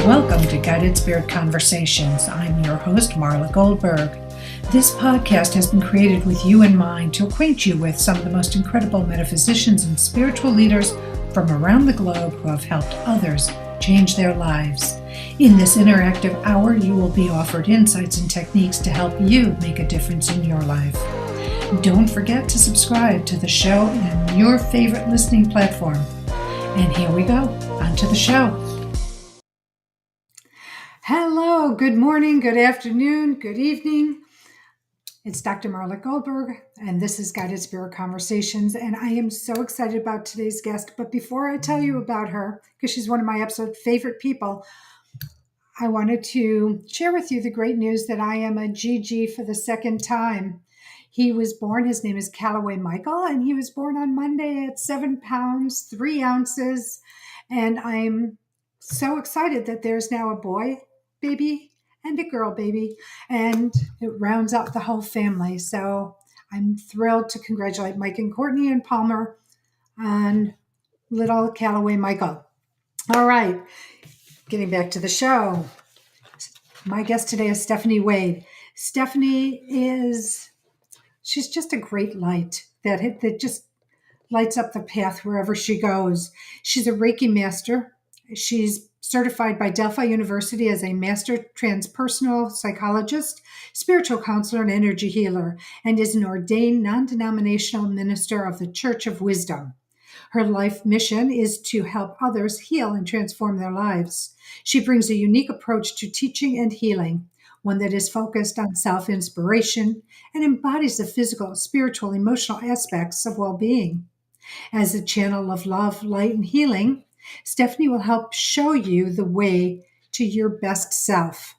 Welcome to Guided Spirit Conversations. I'm your host, Marla Goldberg. This podcast has been created with you in mind to acquaint you with some of the most incredible metaphysicians and spiritual leaders from around the globe who have helped others change their lives. In this interactive hour, you will be offered insights and techniques to help you make a difference in your life. Don't forget to subscribe to the show in your favorite listening platform. And here we go, on to the show. Hello, good morning, good afternoon, good evening. It's Dr. Marla and this is Guided Spirit Conversations, and I am so excited about today's guest. But before I tell you about her, because she's one of my absolute favorite people, I wanted to share with you the great news that I am a GG for the second time. He was born, his name is Callaway Michael, and he was born on Monday at 7 pounds, 3 ounces. And I'm so excited that there's now a boy baby and a girl baby, and it rounds out the whole family. So I'm thrilled to congratulate Mike and Courtney and Palmer on little Callaway Michael. All right, getting back to the show. My guest today is Stephanie Wade. Stephanie she's just a great light that just lights up the path wherever she goes. She's a Reiki master. She's certified by Delphi University as a master transpersonal psychologist, spiritual counselor, and energy healer, and is an ordained non-denominational minister of the Church of Wisdom. Her life mission is to help others heal and transform their lives. She brings a unique approach to teaching and healing, one that is focused on self-inspiration and embodies the physical, spiritual, emotional aspects of well-being. As a channel of love, light, and healing, Stephanie will help show you the way to your best self.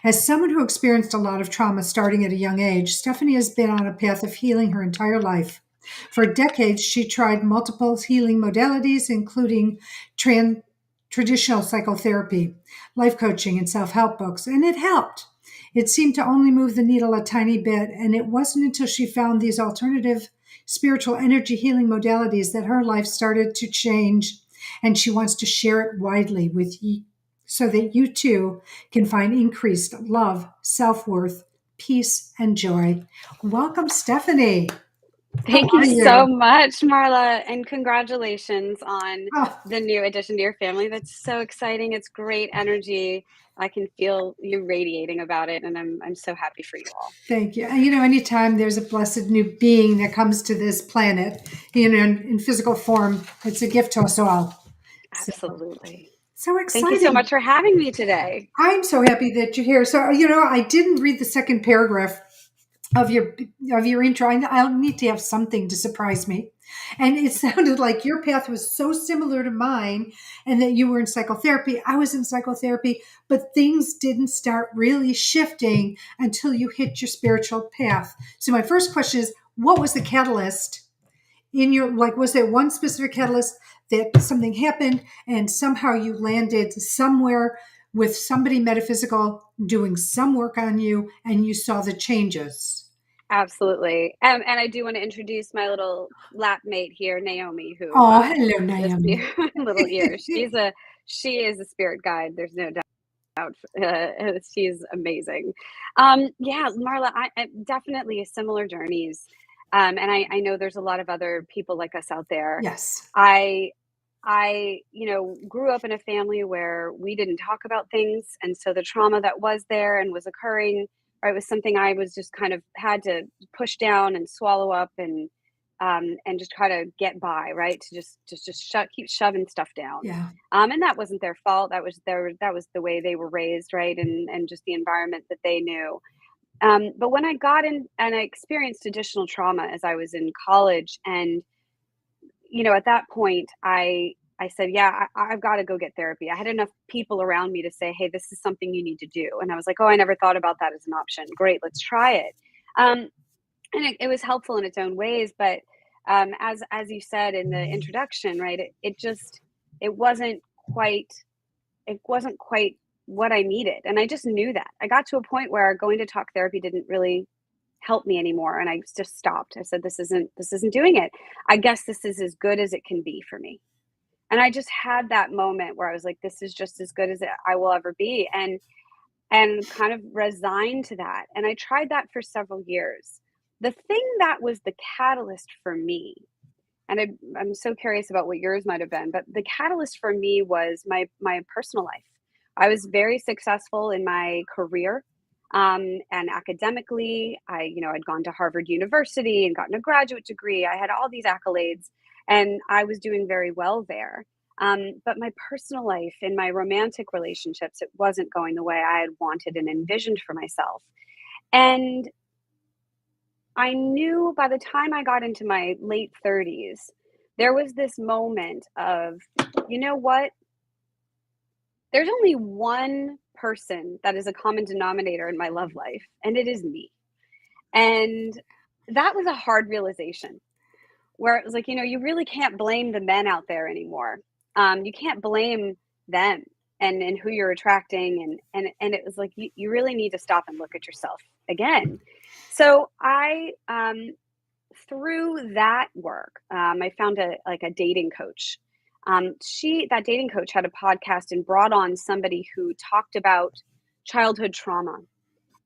As someone who experienced a lot of trauma starting at a young age, Stephanie has been on a path of healing her entire life. For decades, she tried multiple healing modalities, including traditional psychotherapy, life coaching, and self-help books, and it helped. It seemed to only move the needle a tiny bit, and it wasn't until she found these alternative spiritual energy healing modalities that her life started to change, and she wants to share it widely with you so that you too can find increased love, self-worth, peace, and joy. Welcome, Stephanie. Thank you so much, Marla, and congratulations on the new addition to your family. That's so exciting. It's great energy. I can feel you radiating about it, and I'm so happy for you all. Thank you. You know, anytime there's a blessed new being that comes to this planet, in physical form, it's a gift to us all. Absolutely. So exciting. Thank you so much for having me today. I'm so happy that you're here. So, I didn't read the second paragraph of your intro. I'll need to have something to surprise me. And it sounded like your path was so similar to mine, and that you were in psychotherapy. I was in psychotherapy, but things didn't start really shifting until you hit your spiritual path. So my first question is, what was the catalyst in your, was there one specific catalyst that something happened and somehow you landed somewhere with somebody metaphysical doing some work on you and you saw the changes? Absolutely. And I do want to introduce my little lap mate here, Naomi, who hello, Naomi. little ear. She is a spirit guide. There's no doubt. She's amazing. Marla, I definitely similar journeys. And I know there's a lot of other people like us out there. Yes. I grew up in a family where we didn't talk about things. And so the trauma that was there and was occurring, it was something I was just kind of had to push down and swallow up and just try to get by, right? To just keep shoving stuff down. Yeah. And that wasn't their fault. That was the way they were raised, right? And just the environment that they knew. But when I got in and I experienced additional trauma as I was in college, and at that point I said, I've got to go get therapy. I had enough people around me to say, hey, this is something you need to do. And I was like, oh, I never thought about that as an option. Great, let's try it. And it was helpful in its own ways. But as you said in the introduction, right, it wasn't quite what I needed. And I just knew that. I got to a point where going to talk therapy didn't really help me anymore. And I just stopped. I said, this isn't doing it. I guess this is as good as it can be for me. And I just had that moment where I was like, this is just as good as I will ever be. And kind of resigned to that. And I tried that for several years. The thing that was the catalyst for me, and I'm so curious about what yours might have been, but the catalyst for me was my personal life. I was very successful in my career, and academically. I'd gone to Harvard University and gotten a graduate degree. I had all these accolades, and I was doing very well there. But my personal life and my romantic relationships, it wasn't going the way I had wanted and envisioned for myself. And I knew by the time I got into my late 30s, there was this moment of, you know what? There's only one person that is a common denominator in my love life, and it is me. And that was a hard realization where it was like, you really can't blame the men out there anymore. You can't blame them and who you're attracting. And it was like, you really need to stop and look at yourself again. So through that work, I found a dating coach. That dating coach had a podcast and brought on somebody who talked about childhood trauma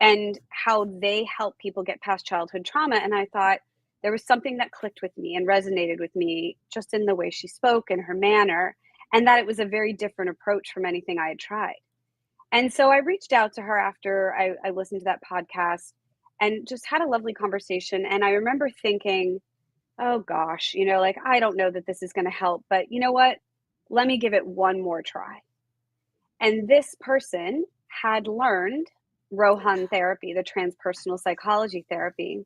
and how they help people get past childhood trauma. And I thought there was something that clicked with me and resonated with me just in the way she spoke and her manner, and that it was a very different approach from anything I had tried. And so I reached out to her after I listened to that podcast and just had a lovely conversation. And I remember thinking, oh gosh, like, I don't know that this is going to help, but you know what? Let me give it one more try. And this person had learned RoHun therapy, the transpersonal psychology therapy.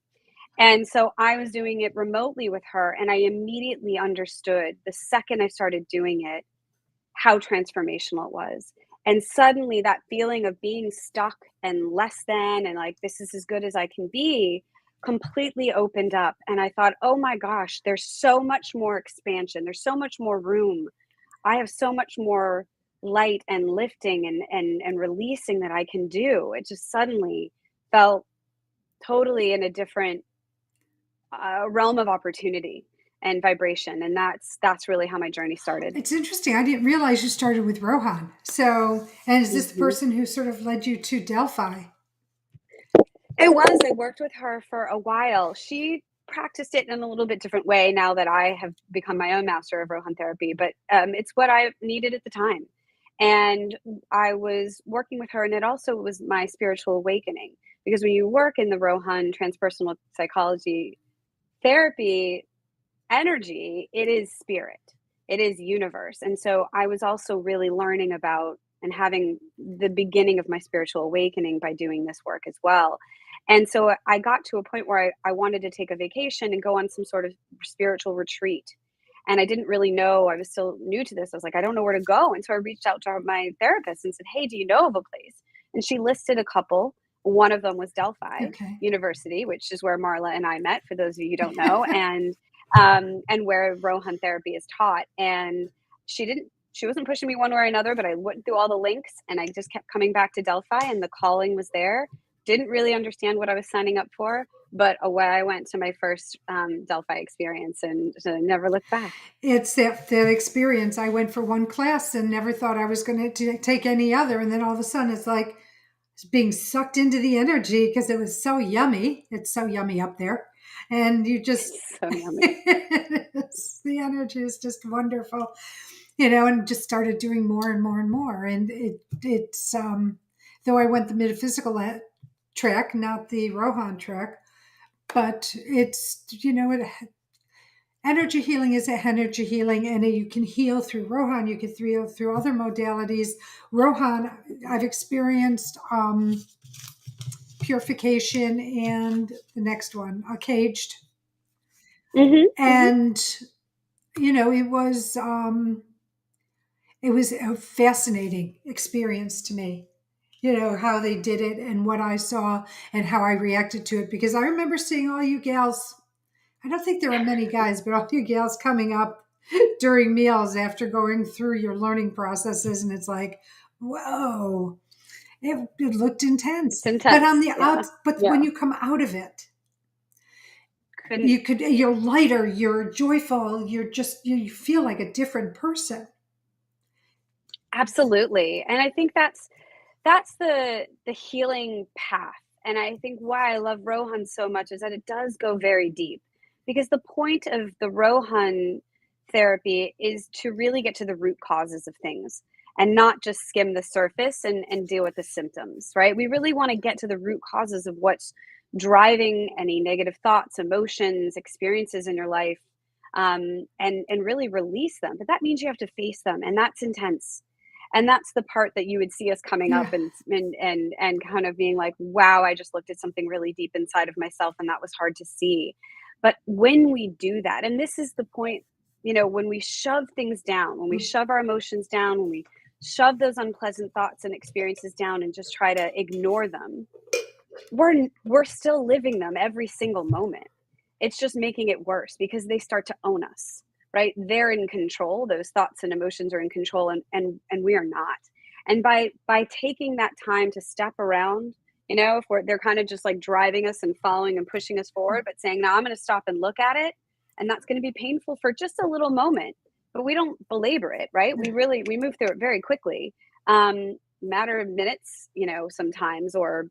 And so I was doing it remotely with her, and I immediately understood the second I started doing it how transformational it was. And suddenly that feeling of being stuck and less than and like this is as good as I can be completely opened up. And I thought, oh my gosh, there's so much more expansion. There's so much more room. I have so much more light and lifting and releasing that I can do. It just suddenly felt totally in a different realm of opportunity and vibration. And that's really how my journey started. It's interesting. I didn't realize you started with RoHun. So, and is this the Mhm. person who sort of led you to Delphi? It was. I worked with her for a while. She practiced it in a little bit different way now that I have become my own master of RoHun therapy, but it's what I needed at the time. And I was working with her, and it also was my spiritual awakening because when you work in the RoHun transpersonal psychology therapy energy, it is spirit, it is universe. And so I was also really learning about and having the beginning of my spiritual awakening by doing this work as well. And so I got to a point where I wanted to take a vacation and go on some sort of spiritual retreat. And I didn't really know, I was still new to this. I was like, I don't know where to go. And so I reached out to my therapist and said, hey, do you know of a place? And she listed a couple. One of them was Delphi Okay. University, which is where Marla and I met, for those of you who don't know. And where RoHun therapy is taught. And she wasn't pushing me one way or another, but I went through all the links and I just kept coming back to Delphi, and the calling was there. Didn't really understand what I was signing up for, but away I went to my first Delphi experience and never looked back. It's that experience. I went for one class and never thought I was going to take any other. And then all of a sudden it's like being sucked into the energy because it was so yummy. It's so yummy up there. And you just, It's so yummy. the energy is just wonderful, and just started doing more and more and more. And it's, though I went the metaphysical track, not the RoHun track, but it's, energy healing is energy healing, and you can heal through RoHun. You can heal through other modalities. RoHun, I've experienced purification, and the next one, caged, Mm-hmm. and it was a fascinating experience to me. How they did it and what I saw and how I reacted to it, because I remember seeing all you gals. I don't think there are many guys, but all you gals coming up during meals after going through your learning processes, and it's like, whoa, it looked intense. It's But on intense. the Yeah. but Yeah. when you come out of it, Couldn't. you're lighter, you're joyful, you feel like a different person. Absolutely. And I think that's the healing path. And I think why I love RoHun so much is that it does go very deep. Because the point of the RoHun therapy is to really get to the root causes of things and not just skim the surface and deal with the symptoms, right? We really want to get to the root causes of what's driving any negative thoughts, emotions, experiences in your life, and really release them. But that means you have to face them, and that's intense. And that's the part that you would see us coming up Yeah. and kind of being like, wow, I just looked at something really deep inside of myself, and that was hard to see. But when we do that, and this is the point, when we shove things down, when we shove our emotions down, when we shove those unpleasant thoughts and experiences down and just try to ignore them, we're still living them every single moment. It's just making it worse because they start to own us, right? They're in control. Those thoughts and emotions are in control, and we are not. And by taking that time to step around, if they're kind of just like driving us and following and pushing us forward, but saying, "No, I'm going to stop and look at it," and that's going to be painful for just a little moment, but we don't belabor it, right? We move through it very quickly, matter of minutes, sometimes, or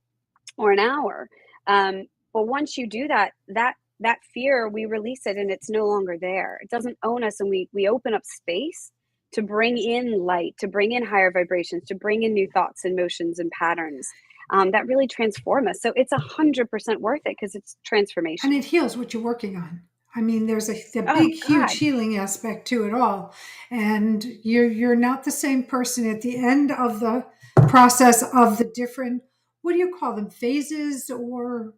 an hour. But once you do that fear, we release it and it's no longer there. It doesn't own us, and we open up space to bring in light, to bring in higher vibrations, to bring in new thoughts, emotions, and patterns that really transform us. So it's 100% worth it because it's And it transformational. heals what you're working on. I mean, there's a Oh big, huge God. healing aspect to it all. And you're not the same person at the end of the process of the different, what do you call them, phases or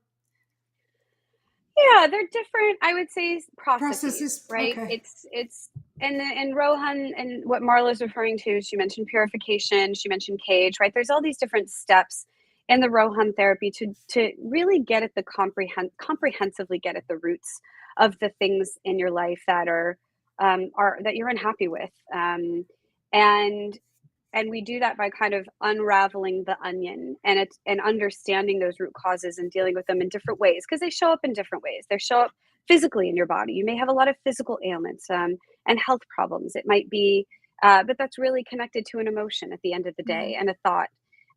Yeah, they're different, I would say, processes, processes? right? Okay. It's and Rohan, and what Marla's referring to, she mentioned purification, she mentioned cage, right? There's all these different steps in the Rohan therapy to really get at the comprehensively get at the roots of the things in your life that are that you're unhappy with. And we do that by kind of unraveling the onion, and understanding those root causes and dealing with them in different ways, because they show up in different ways. They show up physically in your body. You may have a lot of physical ailments, and health problems. It might be, but that's really connected to an emotion at the end of the day, Right. and a thought.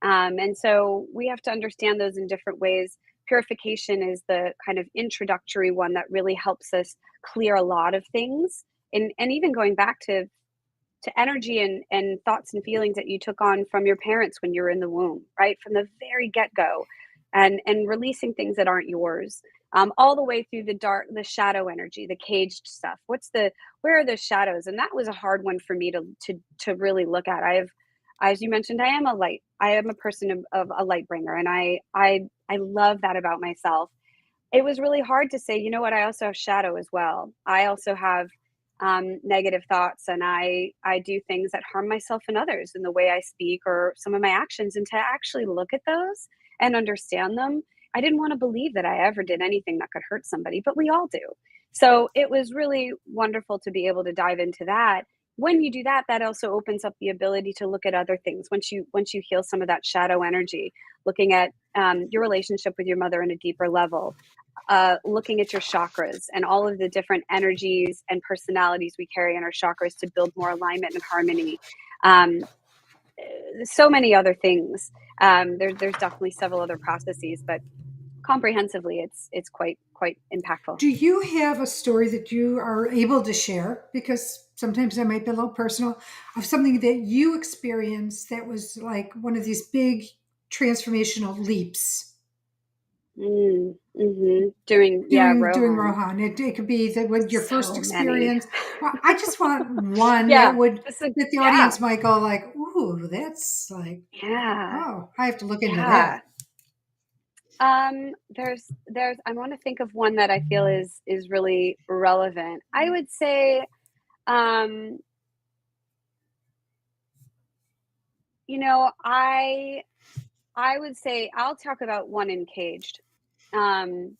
And so we have to understand those in different ways. Purification is the kind of introductory one that really helps us clear a lot of things, and even going back to energy and thoughts and feelings that you took on from your parents when you were in the womb, right? From the very get-go, and releasing things that aren't yours. All the way through the shadow energy, the caged stuff. Where are those shadows? And that was a hard one for me to really look at. As you mentioned, I am a person of a light bringer, and I love that about myself. It was really hard to say, you know what, I also have shadow as well. I also have negative thoughts, and I do things that harm myself and others in the way I speak or some of my actions. And to actually look at those and understand them, I didn't want to believe that I ever did anything that could hurt somebody, but we all do. So it was really wonderful to be able to dive into that. When you do that, that also opens up the ability to look at other things. Once you heal some of that shadow energy, looking at your relationship with your mother on a deeper level, looking at your chakras and all of the different energies and personalities we carry in our chakras to build more alignment and harmony. Um, so many other things. There's definitely several other processes, but comprehensively, it's quite impactful. Do you have a story that you are able to share? Because sometimes that might be a little personal, of something that you experienced that was like one of these big transformational leaps Doing, yeah, doing Rohan. Rohan. It could be that with your first So many. experience. Well, I just want one Yeah, that the yeah, audience might go like, "Ooh, that's like, yeah, oh, I have to look into yeah. that." There's I want to think of one that I feel is really relevant. I would say, um, you know, I would say I'll talk about one in caged. Um,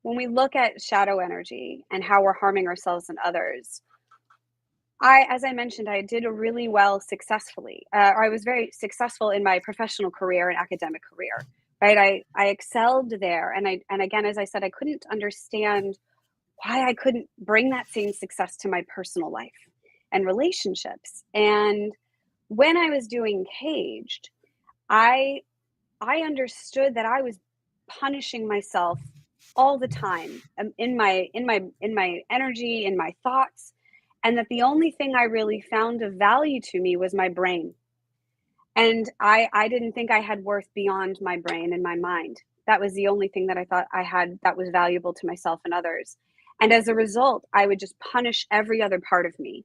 when we look at shadow energy and how we're harming ourselves and others, as I mentioned, I did a really well successfully. I was very successful in my professional career and academic career, right? I excelled there, and again, as I said, I couldn't understand why I couldn't bring that same success to my personal life and relationships. And when I was doing Caged, I I understood that I was punishing myself all the time, in my energy, in my thoughts, and that the only thing I really found of value to me was my brain. And I didn't think I had worth beyond my brain and my mind. That was the only thing that I thought I had that was valuable to myself and others. And as a result, I would just punish every other part of me,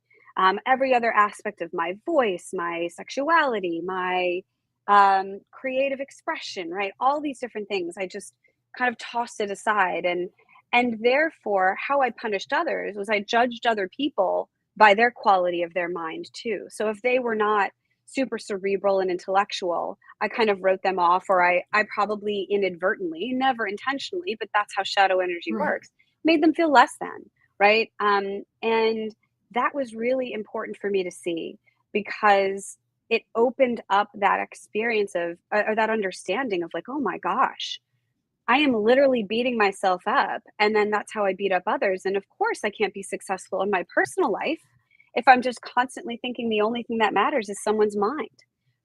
every other aspect of my voice, my sexuality, my creative expression, right? All these different things. I just kind of tossed it aside, and therefore, how I punished others was I judged other people by their quality of their mind too. So if they were not super cerebral and intellectual, I kind of wrote them off, or I probably inadvertently, never intentionally, but that's how shadow energy Right. works, made them feel less than, right? And that was really important for me to see, because it opened up that experience of, or that understanding of like, oh my gosh, I am literally beating myself up, and then that's how I beat up others, and of course, I can't be successful in my personal life if I'm just constantly thinking the only thing that matters is someone's mind,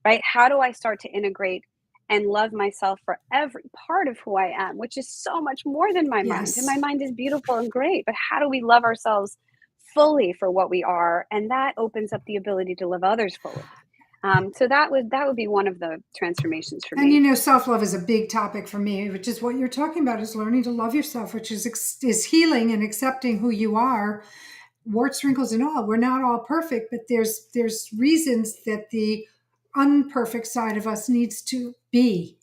right? How do I start to integrate and love myself for every part of who I am, which is so much more than my mind, and my Yes. mind is beautiful and great, but how do we love ourselves fully for what we are? And that opens up the ability to love others fully. So that would be one of the transformations for And me. self-love is a big topic for me, which is what you're talking about, is learning to love yourself, which is healing and accepting who you are, warts, wrinkles, and all. We're not all perfect, but there's reasons that the unperfect side of us needs to be.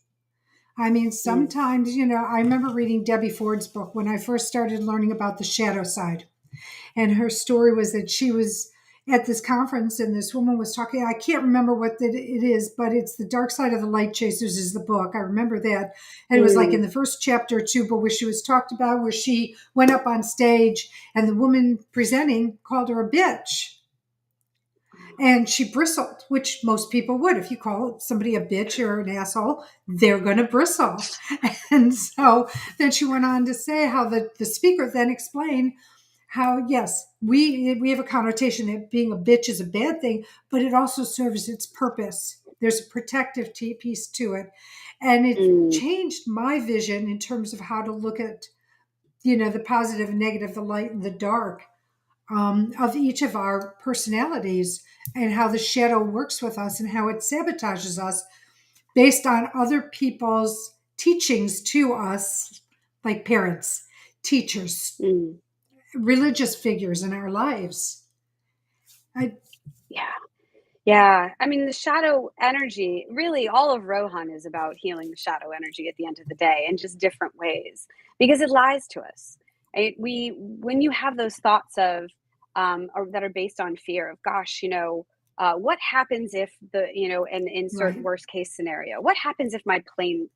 I mean, Mm, sometimes, I remember reading Debbie Ford's book when I first started learning about the shadow side. And her story was that she was at this conference and this woman was talking. I can't remember what it is, but it's The Dark Side of the Light Chasers is the book. I remember that. And it was like in mm, the first chapter or two, but where she was talked about, where she went up on stage and the woman presenting called her a bitch. And she bristled, which most people would. If you call somebody a bitch or an asshole, they're going to bristle. And so then she went on to say how the speaker then explained how, yes, we have a connotation that being a bitch is a bad thing, but it also serves its purpose. There's a protective piece to it. And it mm, changed my vision in terms of how to look at, the positive and negative, the light and the dark, of each of our personalities, and how the shadow works with us and how it sabotages us based on other people's teachings to us, like parents, teachers, mm. religious figures in our lives. I, Yeah. Yeah, I mean, the shadow energy, really all of RoHun is about healing the shadow energy at the end of the day in just different ways, because it lies to us. When you have those thoughts of, or that are based on fear of, gosh, what happens if and insert right. worst case scenario? What happens if my plane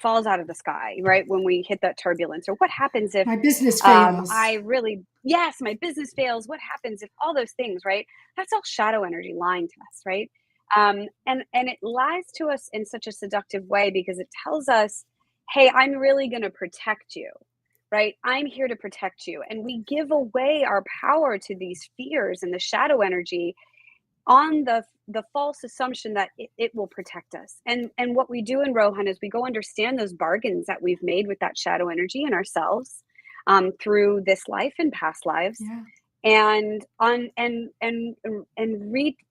falls out of the sky, right? When we hit that turbulence, or what happens if My business fails. I really, yes, my business fails. What happens if all those things, right? That's all shadow energy lying to us, right? And it lies to us in such a seductive way, because it tells us, hey, I'm really going to protect you, right? I'm here to protect you. And we give away our power to these fears and the shadow energy on the false assumption that it will protect us. And what we do in RoHun is we go understand those bargains that we've made with that shadow energy in ourselves, through this life and past lives, Yeah. and on and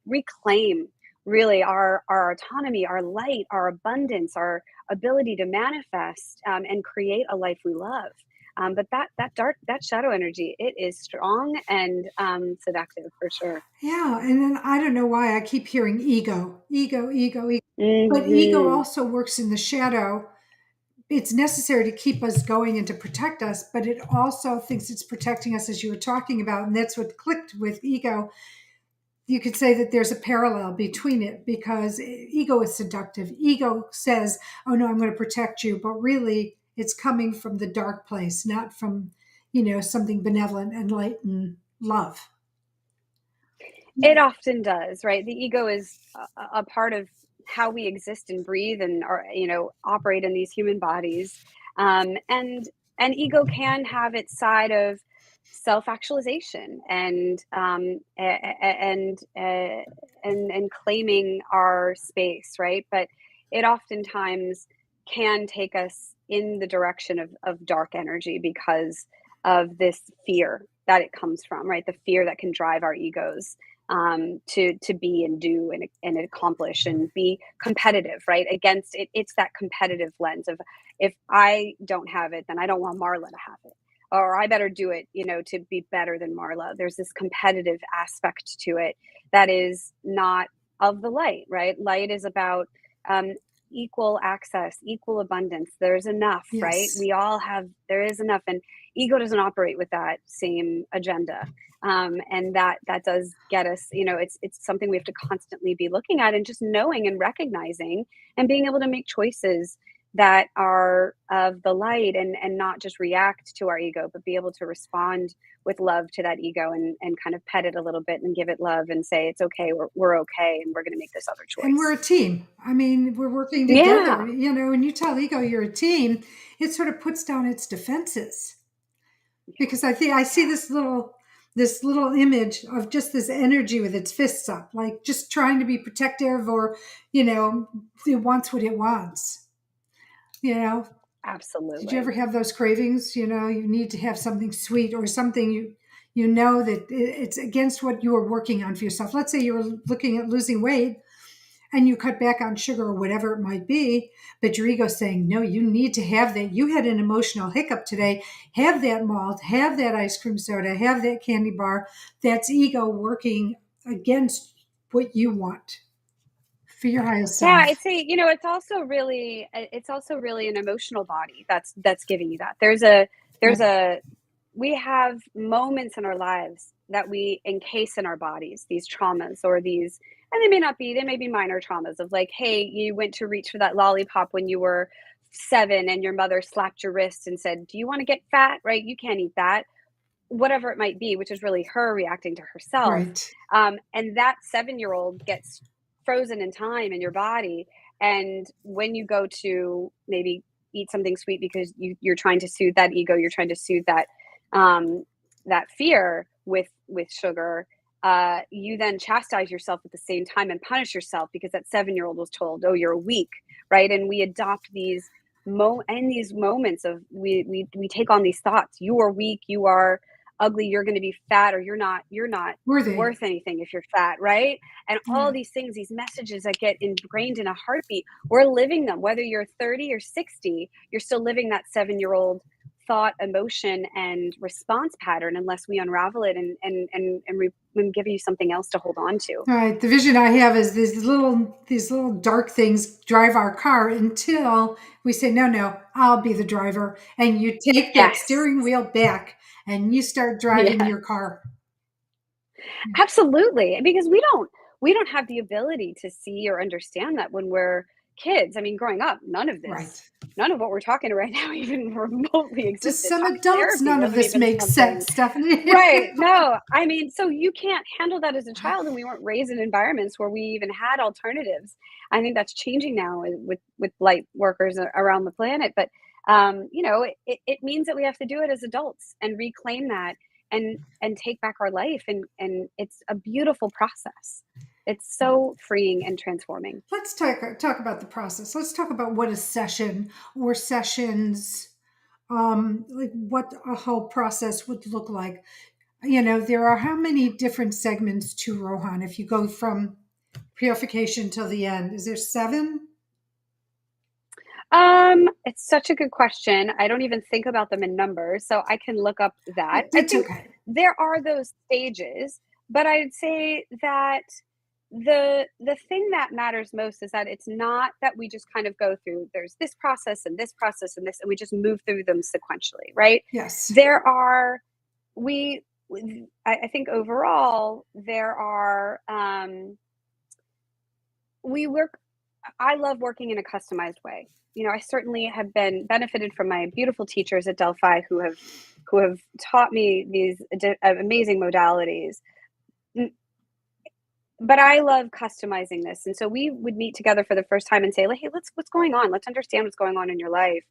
reclaim really our autonomy, our light, our abundance, our ability to manifest, and create a life we love. But that shadow energy, it is strong and seductive for sure. Yeah. And then I don't know why I keep hearing ego, ego, ego, ego. But ego Mhm. also works in the shadow. It's necessary to keep us going and to protect us, but it also thinks it's protecting us, as you were talking about. And that's what clicked with ego. You could say that there's a parallel between it, because ego is seductive. Ego says, oh no, I'm going to protect you. But really, it's coming from the dark place, not from, something benevolent and light and love. It often does, right? The ego is a part of how we exist and breathe and are, operate in these human bodies. And ego can have its side of self-actualization and claiming our space, right? But it oftentimes can take us in the direction of dark energy because of this fear that it comes from, right? The fear that can drive our egos to be and do and accomplish and be competitive, right? Against it, it's that competitive lens of, if I don't have it, then I don't want Marla to have it, or I better do it, to be better than Marla. There's this competitive aspect to it that is not of the light, right? Light is about um, equal access, equal abundance. There's enough, right? Yes. We all have, there is enough. And ego doesn't operate with that same agenda. And that does get us, it's something we have to constantly be looking at and just knowing and recognizing and being able to make choices that are of the light, and not just react to our ego, but be able to respond with love to that ego, and kind of pet it a little bit and give it love and say, it's okay, we're okay, and we're going to make this other And we're choice. a team. I mean, we're working together. Yeah, When you tell ego you're a team, it sort of puts down its defenses. Because I think I see this little image of just this energy with its fists up, like just trying to be protective, or it wants what it wants. You know, did you ever absolutely. have those cravings? You need to have something sweet, or something you know that it's against what you were working on for yourself. Let's say you were looking at losing weight and you cut back on sugar or whatever it might be, but your ego's saying, no, you need to have that. You had an emotional hiccup today. Have that malt, have that ice cream soda, have that candy bar. That's ego working against what you want for your highest Yeah, self. I'd say, it's also really an emotional body that's giving you that. There's a we have moments in our lives that we encase in our bodies, these traumas, or these, and they may be minor traumas of, like, hey, you went to reach for that lollipop when you were 7 and your mother slapped your wrist and said, do you want to get fat? Right? You can't eat that. Whatever it might be, which is really her reacting to herself. Right. And that 7-year-old gets frozen in time in your body. And when you go to maybe eat something sweet because you're trying to soothe that ego, you're trying to soothe um, that fear with sugar. You then chastise yourself at the same time and punish yourself because that 7-year-old was told, "Oh, you're weak," right? And we adopt these moments of, we take on these thoughts. You are weak. You are ugly, you're going to be fat, or you're not Worthy. worth anything if you're fat, right? And all Yeah. these things, these messages that get ingrained in a heartbeat, we're living them. Whether you're 30 or 60, you're still living that 7-year-old thought, emotion, and response pattern, unless we unravel it and give you something else to hold on to. All right. The vision I have is these little dark things drive our car until we say, no, no, I'll be the driver. And you take that Yes. steering wheel back and you start driving Yeah. your car. Absolutely, because we don't have the ability to see or understand that when we're kids. I mean, growing up, Right. none of what we're talking right now even remotely To existed. some Talk adults, therapy none of wasn't this even makes something. sense, Stephanie. Right. No, I mean, so you can't handle that as a child, and we weren't raised in environments where we even had alternatives. I think that's changing now with light workers around the planet, but it means that we have to do it as adults and reclaim that, and take back our life, and it's a beautiful process. It's so freeing and transforming. Let's talk about the process. Let's talk about what a session or sessions, like what a whole process would look like. There are how many different segments to RoHun if you go from purification till the end? Is there 7? It's such a good question. I don't even think about them in numbers, so I can look up that. I It's think okay. there are those stages, but I'd say that the thing that matters most is that it's not that we just kind of go through, there's this process and this process and this, and we just move through them sequentially, right? Yes. There are we I think overall there are we work I love working in a customized way. I certainly have been benefited from my beautiful teachers at Delphi who have taught me these amazing modalities. N- But I love customizing this. And so we would meet together for the first time and say, like, hey, what's going on? Let's understand what's going on in your life.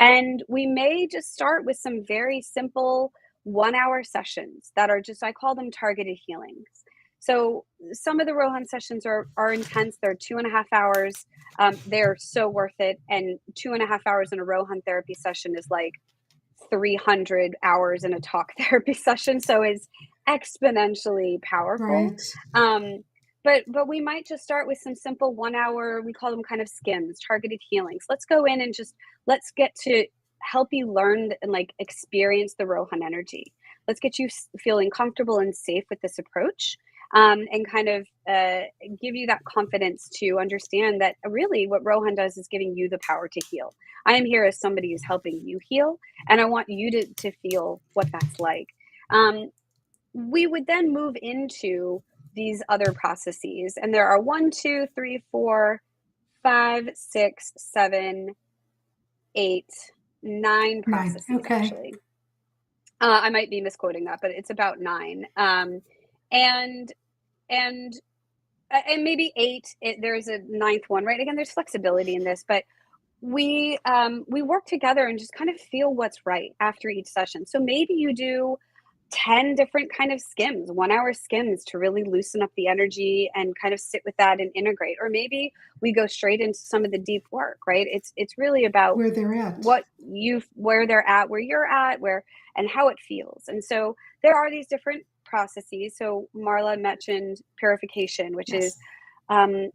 And we may just start with some very simple 1-hour sessions that are just, I call them targeted healings. So some of the RoHun sessions are intense. They're 2.5 hours. They're so worth it. And 2.5 hours in a RoHun therapy session is like 300 hours in a talk therapy session. So it's exponentially powerful. Right. But we might just start with some simple 1 hour, we call them kind of skims, targeted healings. Let's go in and just let's get to help you learn and like experience the RoHun energy. Let's get you feeling comfortable and safe with this approach. And kind of give you that confidence to understand that really what RoHun does is giving you the power to heal. I am here as somebody who's helping you heal, and I want you to feel what that's like. We would then move into these other processes, and there are 1, 2, 3, 4, 5, 6, 7, 8, 9 processes. Okay. Actually. I might be misquoting that, but it's about 9. And maybe 8. There's a 9th one, right? Again, there's flexibility in this, but we work together and just kind of feel what's right after each session. So maybe you do 10 different kind of skims, 1-hour skims to really loosen up the energy and kind of sit with that and integrate. Or maybe we go straight into some of the deep work, right? It's really about where they're at, where they're at, where you're at, and how it feels. And so there are these different processes. So Marla mentioned purification, which yes. is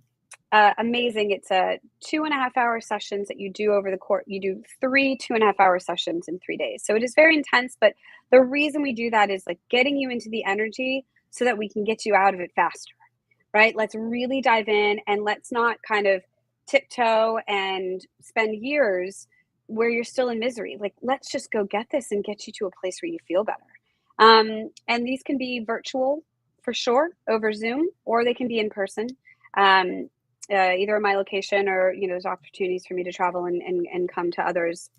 amazing. It's a 2.5-hour sessions that you do over the course. You do 3 2.5-hour sessions in 3 days. So it is very intense, but the reason we do that is like getting you into the energy so that we can get you out of it faster, right? Let's really dive in, and let's not kind of tiptoe and spend years where you're still in misery. Like, let's just go get this and get you to a place where you feel better. And these can be virtual for sure over Zoom, or they can be in person. Either at my location or, there's opportunities for me to travel and come to others.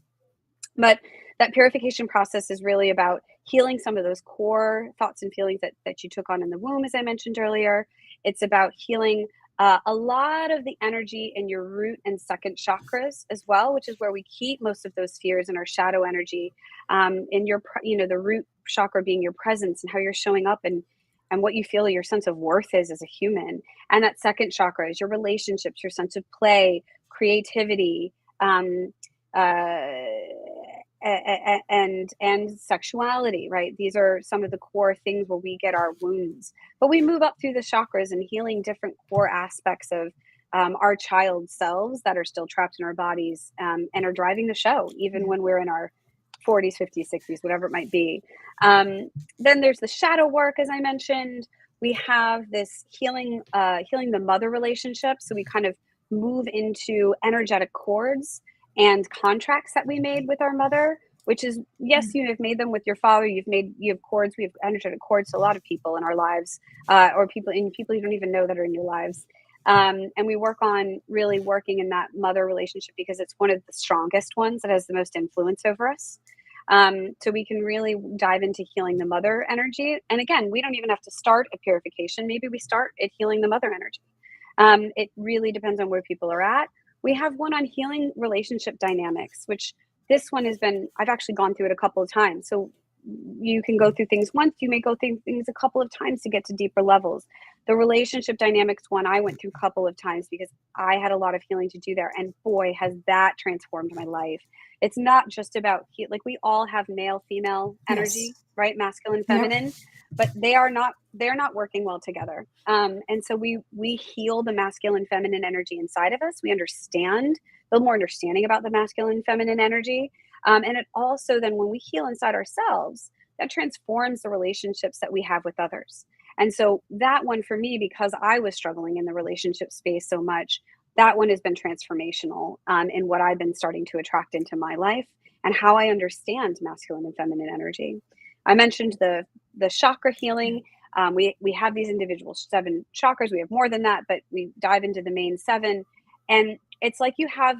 But that purification process is really about healing some of those core thoughts and feelings that you took on in the womb, as I mentioned earlier. It's about healing a lot of the energy in your root and second chakras as well, which is where we keep most of those fears and our shadow energy. In your, the root chakra being your presence and how you're showing up and what you feel your sense of worth is as a human. And that second chakra is your relationships, your sense of play, creativity, and sexuality, right? These are some of the core things where we get our wounds. But we move up through the chakras and healing different core aspects of our child selves that are still trapped in our bodies and are driving the show, even when we're in our 40s, 50s, 60s, whatever it might be. Then there's the shadow work, as I mentioned. We have this healing the mother relationship. So we kind of move into energetic cords and contracts that we made with our mother, which is, yes, you have made them with your father. You have cords. We have energetic cords to a lot of people in our lives, or people you don't even know that are in your lives. And we work on really working in that mother relationship because it's one of the strongest ones that has the most influence over us. So we can really dive into healing the mother energy. And again, we don't even have to start a purification. Maybe we start at healing the mother energy. It really depends on where people are at. We have one on healing relationship dynamics, which this one I've actually gone through it a couple of times. So you can go through things once, you may go through things a couple of times to get to deeper levels. The relationship dynamics one I went through a couple of times because I had a lot of healing to do there. And boy, has that transformed my life. It's not just about like we all have male, female energy, yes, right? Masculine, feminine, yep, but they're not working well together. And so we heal the masculine, feminine energy inside of us. We understand a little more understanding about the masculine, feminine energy. And it also then when we heal inside ourselves, that transforms the relationships that we have with others. And so that one for me, because I was struggling in the relationship space so much, that one has been transformational in what I've been starting to attract into my life and how I understand masculine and feminine energy. I mentioned the chakra healing. We have these individual 7 chakras. We have more than that, but we dive into the main 7. And it's like you have,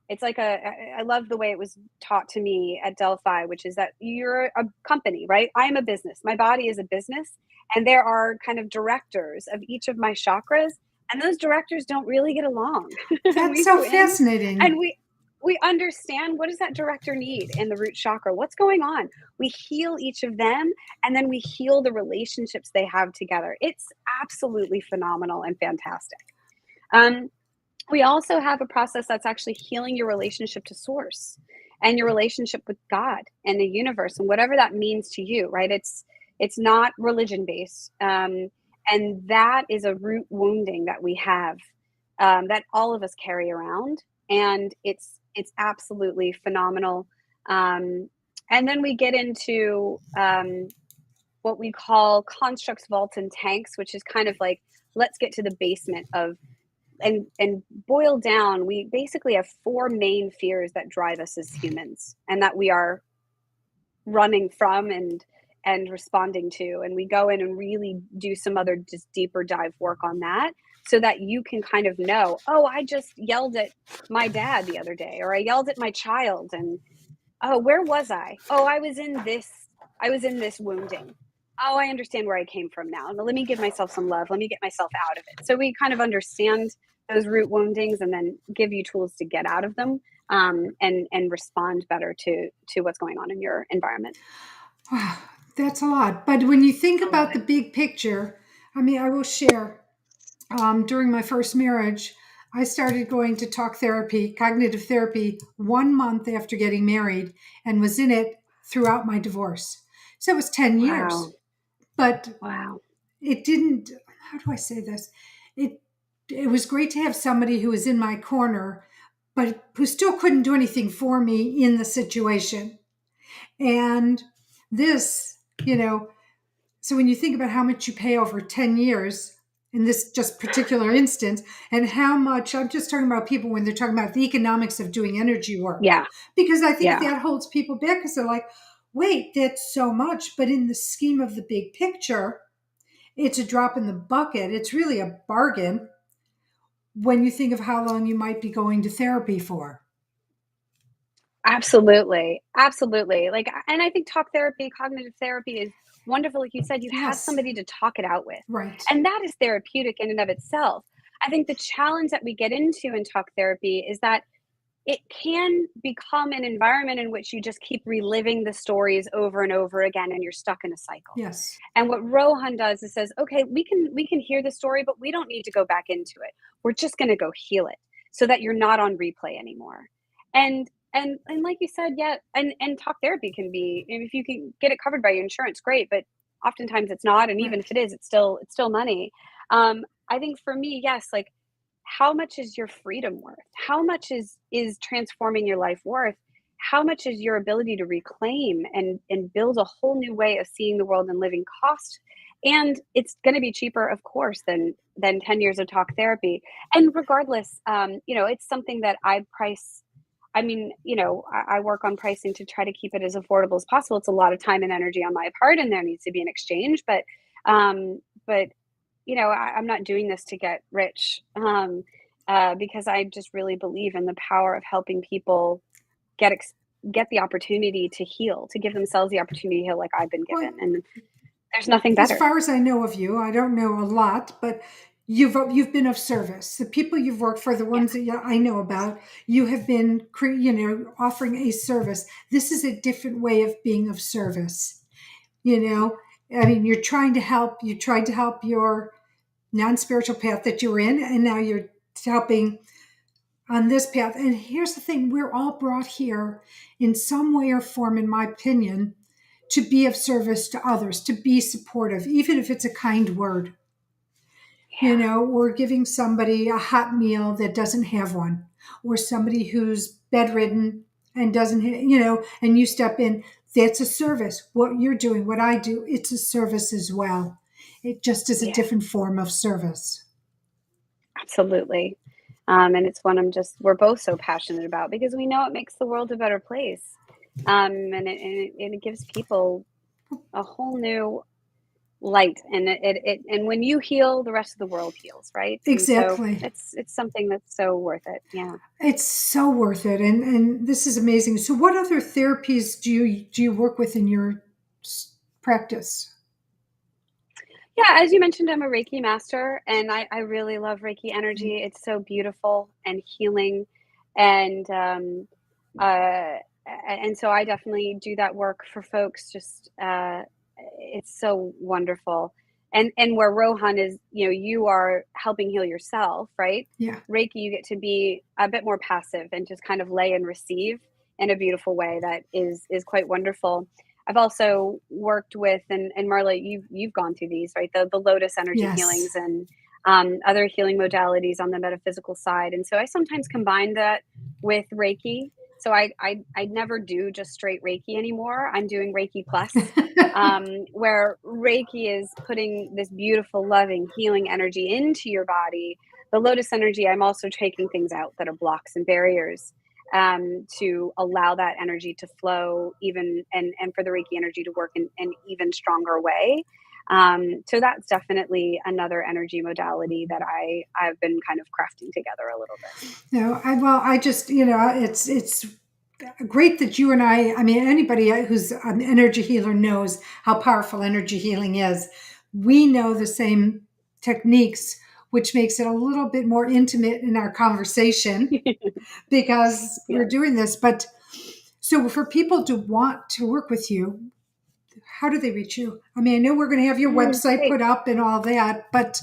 it's like I love the way it was taught to me at Delphi, which is that you're a company, right? I am a business. My body is a business. And there are kind of directors of each of my chakras. And those directors don't really get along. That's so fascinating. And we understand what does that director need in the root chakra? What's going on? We heal each of them, and then we heal the relationships they have together. It's absolutely phenomenal and fantastic. Um, we also have a process that's actually healing your relationship to source and your relationship with God and the universe and whatever that means to you, right? It's not religion based. And that is a root wounding that we have, that all of us carry around, and it's absolutely phenomenal. And then we get into what we call constructs, vaults, and tanks, which is kind of like, let's get to the basement of, and boil down. We basically have four main fears that drive us as humans, and that we are running from and responding to, and we go in and really do some other just deeper dive work on that, so that you can kind of know, oh, I just yelled at my dad the other day, or I yelled at my child, and oh, where was I? Oh, I was in this wounding. Oh, I understand where I came from now. Now let me give myself some love. Let me get myself out of it. So we kind of understand those root woundings, and then give you tools to get out of them, and respond better to what's going on in your environment. Wow, that's a lot. But when you think A about lot. the big picture, I mean, I will share. During my first marriage, I started going to talk therapy, cognitive therapy, 1 month after getting married, and was in it throughout my divorce. So it was 10 Wow. years. But Wow. it didn't, how do I say this? It it was great to have somebody who was in my corner, but who still couldn't do anything for me in the situation. And this, so when you think about how much you pay over 10 years in this just particular instance, and how much, I'm just talking about people when they're talking about the economics of doing energy work, Yeah. because I think Yeah. that holds people back because they're like, wait, that's so much. But in the scheme of the big picture, it's a drop in the bucket. It's really a bargain when you think of how long you might be going to therapy for. Absolutely. Absolutely. Like, and I think talk therapy, cognitive therapy is wonderful. Like you said, you have Yes, somebody to talk it out with. right. And that is therapeutic in and of itself. I think the challenge that we get into in talk therapy is that it can become an environment in which you just keep reliving the stories over and over again, and you're stuck in a cycle. Yes. And what RoHun does is says, okay, we can hear the story, but we don't need to go back into it. We're just going to go heal it, so that you're not on replay anymore. And like you said, yeah, and talk therapy can be, if you can get it covered by your insurance, great, but oftentimes it's not, and even Right. if it is, it's still money. I think for me, yes, like, how much is your freedom worth? How much is transforming your life worth? How much is your ability to reclaim and build a whole new way of seeing the world and living cost? And it's going to be cheaper, of course, than 10 years of talk therapy. And regardless, it's something that I price. I mean, I work on pricing to try to keep it as affordable as possible. It's a lot of time and energy on my part, and there needs to be an exchange. But I'm not doing this to get rich, because I just really believe in the power of helping people get ex- get the opportunity to heal, to give themselves the opportunity to heal, like I've been Well, given. And there's nothing as better. far as I know of you, I don't know a lot, but you've been of service. The people you've worked for, the Yeah, ones that I know about, you have been offering a service. This is a different way of being of service. You know, I mean, you're trying to help. You tried to help your non-spiritual path that you're in, and now you're helping on this path. And here's the thing: we're all brought here in some way or form, in my opinion, to be of service to others, to be supportive, even if it's a kind word. Or giving somebody a hot meal that doesn't have one, or somebody who's bedridden and doesn't, and you step in. That's a service. What you're doing, what I do, it's a service as well. It just is a yeah, different form of service. absolutely. And it's one we're both so passionate about, because we know it makes the world a better place. And it gives people a whole new light, and and when you heal, the rest of the world heals, right? And so Exactly. it's something that's so worth it. Yeah. It's so worth it. And this is amazing. So what other therapies do you work with in your practice? Yeah, as you mentioned, I'm a Reiki master, and I really love Reiki energy. It's so beautiful and healing. And and so I definitely do that work for folks. Just it's so wonderful. And where RoHun is, you are helping heal yourself, right? Yeah. Reiki, you get to be a bit more passive and just kind of lay and receive in a beautiful way that is quite wonderful. I've also worked with, and Marla, you've gone through these, right? The lotus energy Yes. healings and other healing modalities on the metaphysical side. And so I sometimes combine that with Reiki. So I never do just straight Reiki anymore. I'm doing Reiki plus, where Reiki is putting this beautiful, loving, healing energy into your body. The lotus energy, I'm also taking things out that are blocks and barriers, to allow that energy to flow even, and for the Reiki energy to work in an even stronger way. So that's definitely another energy modality that I've been kind of crafting together a little bit. No, I just, it's great that you and I mean, anybody who's an energy healer knows how powerful energy healing is. We know the same techniques, which makes it a little bit more intimate in our conversation because we're Yes. doing this. But so for people to want to work with you, how do they reach you? I mean, I know we're going to have your website Great. put up and all that, but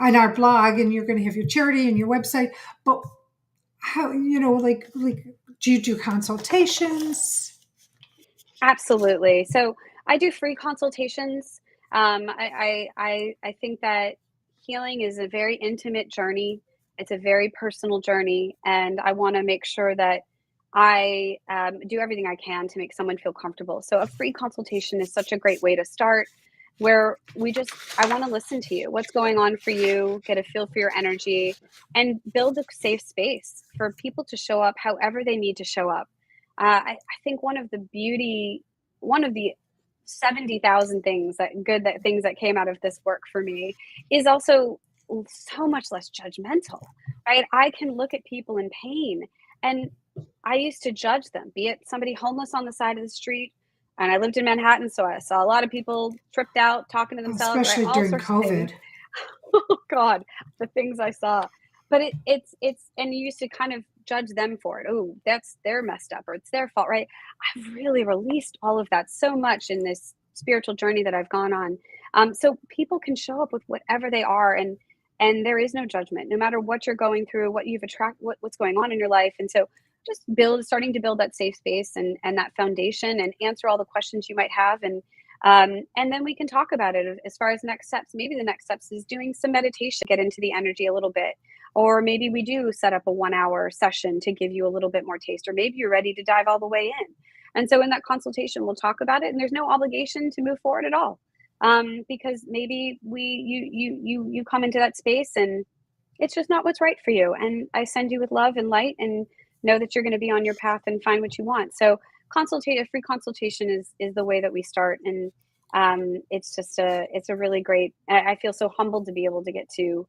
on our blog, and you're going to have your charity and your website, but how, like do you do consultations? Absolutely. So I do free consultations. I think that healing is a very intimate journey. It's a very personal journey, and I want to make sure that I do everything I can to make someone feel comfortable. So a free consultation is such a great way to start, where I want to listen to you. What's going on for you? Get a feel for your energy, and build a safe space for people to show up however they need to show up. I think one of the 70,000 things that came out of this work for me is also so much less judgmental, right? I can look at people in pain, and I used to judge them, be it somebody homeless on the side of the street. And I lived in Manhattan, so I saw a lot of people tripped out, talking to themselves, right? Especially All during sorts of things. COVID. Oh God, the things I saw. But it's and you used to kind of judge them for it. Oh, that's they're messed up or it's their fault, right? I've really released all of that so much in this spiritual journey that I've gone on. So people can show up with whatever they are, and there is no judgment, no matter what you're going through, what you've attracted, what's going on in your life. And so just starting to build that safe space and that foundation, and answer all the questions you might have, and then we can talk about it as far as next steps. Maybe the next steps is doing some meditation, get into the energy a little bit. Or maybe we do set up a 1 hour session to give you a little bit more taste, or maybe you're ready to dive all the way in. And so in that consultation, we'll talk about it, and there's no obligation to move forward at all. Because maybe you come into that space and it's just not what's right for you. And I send you with love and light, and know that you're going to be on your path and find what you want. So a free consultation is the way that we start. And it's a really great, I feel so humbled to be able to get to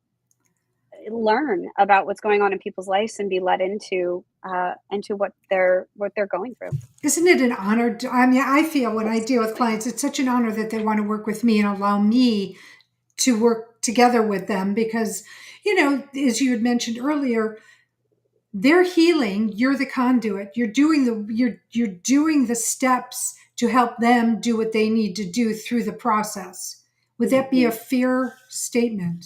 learn about what's going on in people's lives and be led into what they're going through. Isn't it an honor? I mean, I feel when I deal with clients, it's such an honor that they want to work with me and allow me to work together with them because, as you had mentioned earlier, they're healing. You're the conduit. You're doing the steps to help them do what they need to do through the process. Would that be a Mhm. fair statement?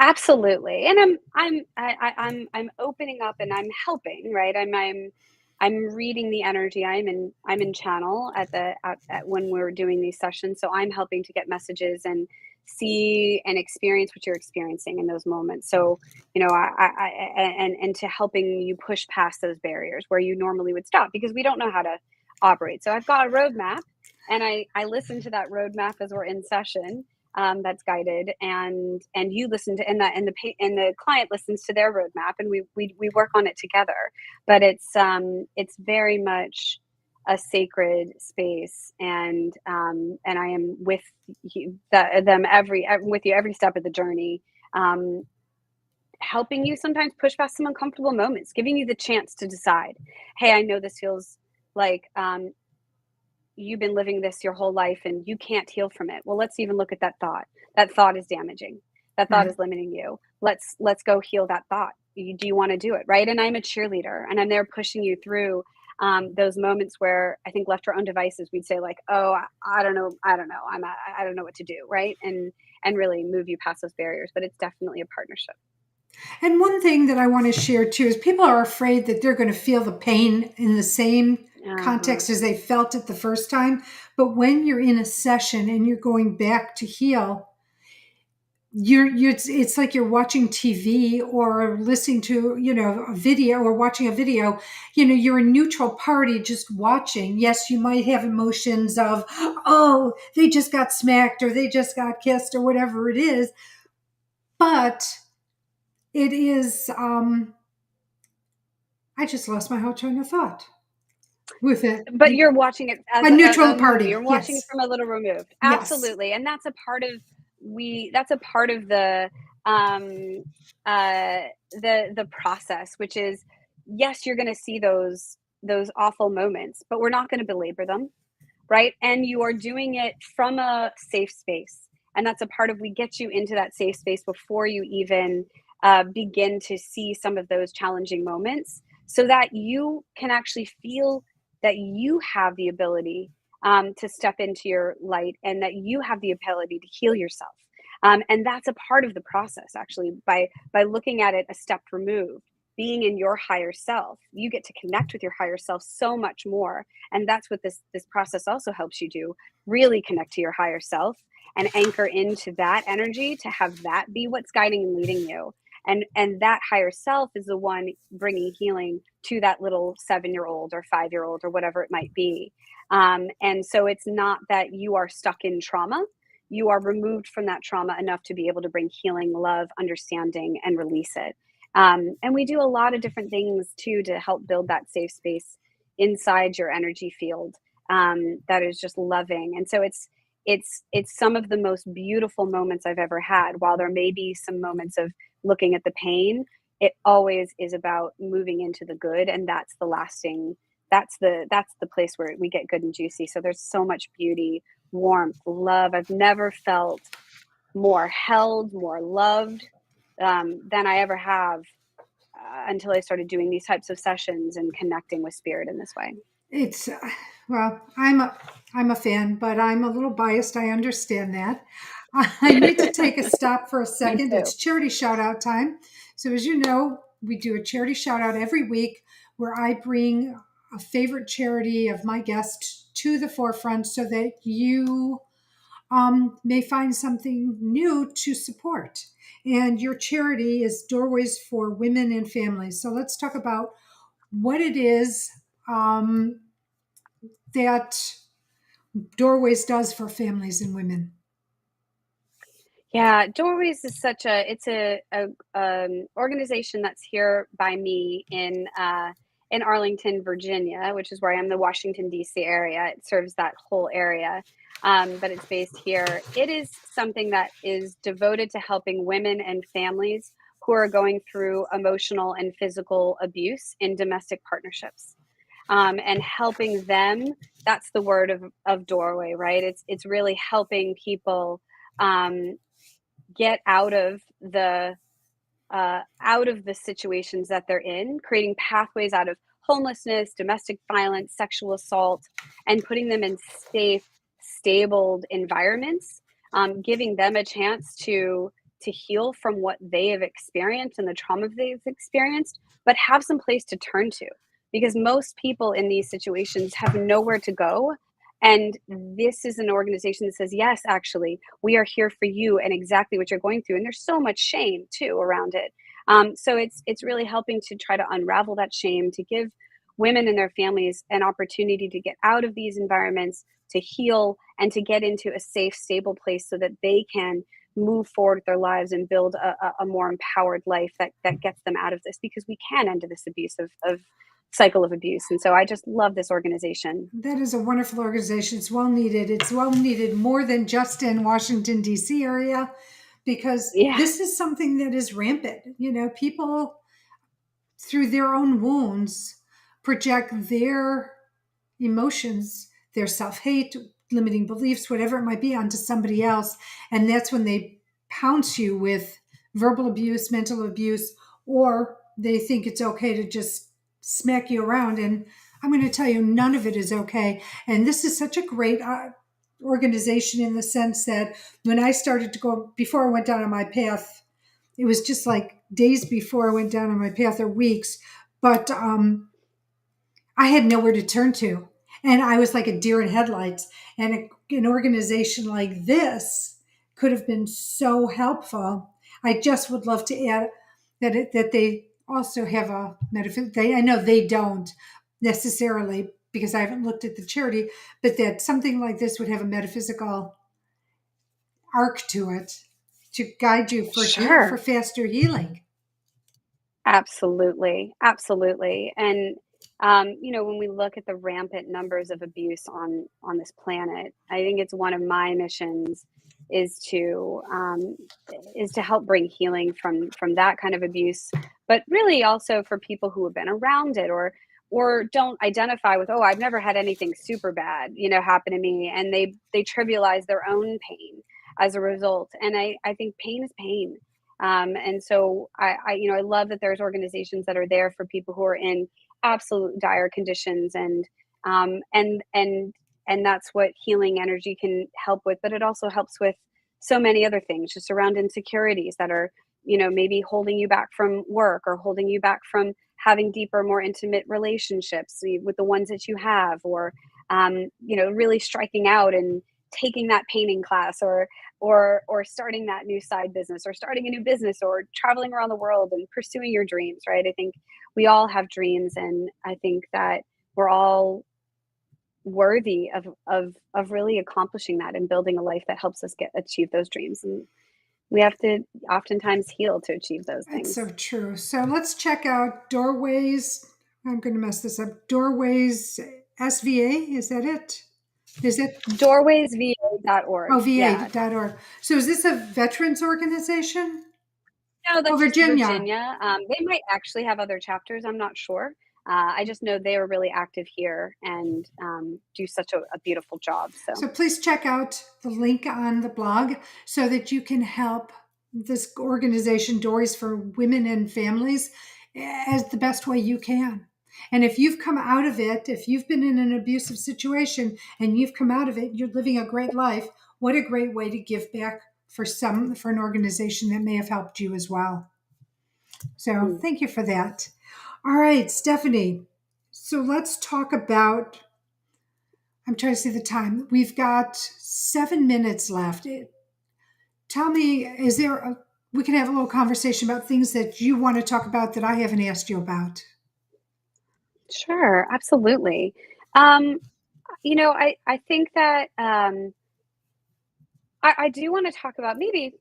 Absolutely. And I'm opening up and I'm helping, right? I'm reading the energy. I'm in channel at when we're doing these sessions. So I'm helping to get messages and see and experience what you're experiencing in those moments. So, and to helping you push past those barriers where you normally would stop because we don't know how to operate. So I've got a roadmap, and I listen to that roadmap as we're in session, that's guided, and you listen to, and the client listens to their roadmap, and we work on it together. But it's very much a sacred space, and I am with them with you every step of the journey, um, helping you sometimes push past some uncomfortable moments, giving you the chance to decide, hey, I know this feels like, you've been living this your whole life and you can't heal from it. Well, let's even look at that thought. That thought is damaging. That thought Right. is limiting you. Let's go heal that thought. do you want to do it? Right. And I'm a cheerleader and I'm there pushing you through those moments where I think left to our own devices, we'd say like, oh, I don't know. I don't know what to do. Right. And really move you past those barriers. But it's definitely a partnership. And one thing that I want to share too is people are afraid that they're going to feel the pain in the same Uh-huh. context as they felt it the first time. But when you're in a session and you're going back to heal, it's like you're watching TV or listening to, a video or watching a video. You're a neutral party just watching. Yes, you might have emotions of, oh, they just got smacked or they just got kissed or whatever it is. But it is, I just lost my whole train of thought with it. But you're watching it as A a neutral movie. party. You're watching it Yes. from a little removed. Yes. Absolutely, and that's a part of that's a part of um, the process, which is, yes, you're gonna see those awful moments, but we're not gonna belabor them, right? And you are doing it from a safe space, and that's a part of we get you into that safe space before you even, begin to see some of those challenging moments, so that you can actually feel that you have the ability to step into your light and that you have the ability to heal yourself. And that's a part of the process, actually, by looking at it a step removed. Being in your higher self, you get to connect with your higher self so much more, and that's what this process also helps you do. Really connect to your higher self and anchor into that energy to have that be what's guiding and leading you. And that higher self is the one bringing healing to that little 7-year-old or 5-year-old or whatever it might be. And so it's not that you are stuck in trauma. You are removed from that trauma enough to be able to bring healing, love, understanding, and release it. And we do a lot of different things too to help build that safe space inside your energy field, that is just loving. And so it's some of the most beautiful moments I've ever had. While there may be some moments of looking at the pain, it always is about moving into the good, and that's the lasting. That's the place where we get good and juicy. So there's so much beauty, warmth, love. I've never felt more held, more loved, than I ever have, until I started doing these types of sessions and connecting with spirit in this way. It's well, I'm a fan, but I'm a little biased. I understand that. I need to take a stop for a Me second. too. It's charity shout out time. So as you know, we do a charity shout out every week where I bring a favorite charity of my guest to the forefront so that you may find something new to support. And your charity is Doorways for Women and Families. So let's talk about what it is um, that Doorways does for families and women. Yeah, Doorways is such a it's a organization that's here by me in Arlington, Virginia, which is where I am, the Washington D.C. area. It serves that whole area, but it's based here. It is something that is devoted to helping women and families who are going through emotional and physical abuse in domestic partnerships, and helping them. That's the word of Doorway, right? It's really helping people. Um, get out of the situations that they're in, creating pathways out of homelessness, domestic violence, sexual assault, and putting them in safe, stable environments, giving them a chance to heal from what they have experienced and the trauma they've experienced, but have some place to turn to. Because most people in these situations have nowhere to go. And this is an organization that says, yes, actually, we are here for you and exactly what you're going through. And there's so much shame too around it. So it's really helping to try to unravel that shame, to give women and their families an opportunity to get out of these environments, to heal, and to get into a safe, stable place so that they can move forward with their lives and build a more empowered life that gets them out of this, because we can end this of cycle of abuse. And so I just love this organization. That is a wonderful organization. It's well needed. It's well needed more than just in Washington, D.C. area, because Yeah. this is something that is rampant. People through their own wounds project their emotions, their self hate, limiting beliefs, whatever it might be, onto somebody else. And that's when they pounce you with verbal abuse, mental abuse, or they think it's okay to just smack you around. And I'm going to tell you, none of it is okay. And this is such a great organization in the sense that when I started to go, before I went down on my path, it was just like days before I went down on my path or weeks. But I had nowhere to turn to. And I was like a deer in headlights. And an organization like this could have been so helpful. I just would love to add that they also have a metaphysical. I know they don't necessarily because I haven't looked at the charity, but that something like this would have a metaphysical arc to it to guide you for Sure. faster healing. Absolutely, absolutely. And when we look at the rampant numbers of abuse on this planet, I think it's one of my missions is to um, is to help bring healing from that kind of abuse, but really also for people who have been around it or don't identify with, oh, I've never had anything super bad, happen to me, and they trivialize their own pain as a result. And I think pain is pain. And so I love that there's organizations that are there for people who are in absolute dire conditions, um, and and and that's what healing energy can help with. But it also helps with so many other things, just around insecurities that are, maybe holding you back from work or holding you back from having deeper, more intimate relationships with the ones that you have, or really striking out and taking that painting class, or starting that new side business, or starting a new business, or traveling around the world and pursuing your dreams, right? I think we all have dreams, and I think that we're all worthy of really accomplishing that and building a life that helps us get achieve those dreams. And we have to oftentimes heal to achieve those That's so things. true. So let's check out Doorways. I'm going to mess this up. Doorways SVA. Is that it? Is it? Oh, Doorwaysva.org. Yeah. VA.org. So is this a veterans organization? No, Oh, that's just Virginia. Virginia. They might actually have other chapters. I'm not sure. I just know they are really active here and do such a beautiful job. So, So please check out the link on the blog so that you can help this organization, Doors for Women and Families, as the best way you can. And if you've come out of it, if you've been in an abusive situation and you've come out of it, you're living a great life. What a great way to give back for an organization that may have helped you as well. So mm, thank you for that. All right, Stephanie. So let's talk about, I'm trying to see the time. We've got 7 minutes left. Tell me, we can have a little conversation about things that you want to talk about that I haven't asked you about. sure, absolutely. Um, I think that I do want to talk about maybe,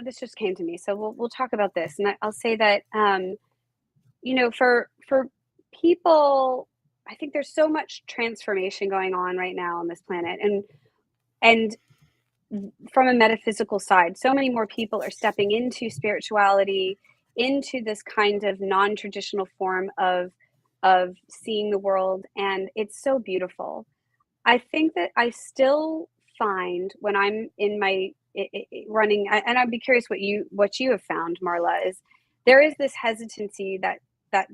this just came to me, so we'll talk about this, and I'll say that for people, I think there's so much transformation going on right now on this planet, and from a metaphysical side, so many more people are stepping into spirituality, into this kind of non-traditional form of seeing the world, and it's so beautiful. I think that I still find when I'm in my running, and I'd be curious what you have found, Marla, is there is this hesitancy that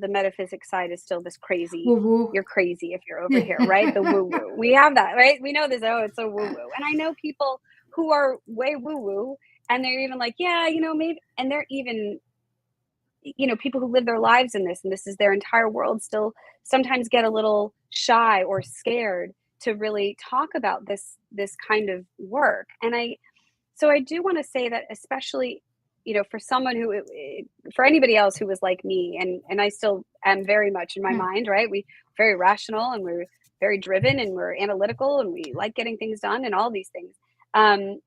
the metaphysics side is still this crazy. Woo woo. You're crazy if you're over here, right? The Yeah. woo woo. We have that, right? We know this. Oh, it's so woo woo. And I know people who are way woo woo, and they're even like, yeah, maybe, and they're even people who live their lives in this and this is their entire world still sometimes get a little shy or scared to really talk about this kind of work. And I do want to say that, especially for someone for anybody else who was like me, and I still am very much in my mind, right? We very rational, and we're very driven, and we're analytical, and we like getting things done and all these things.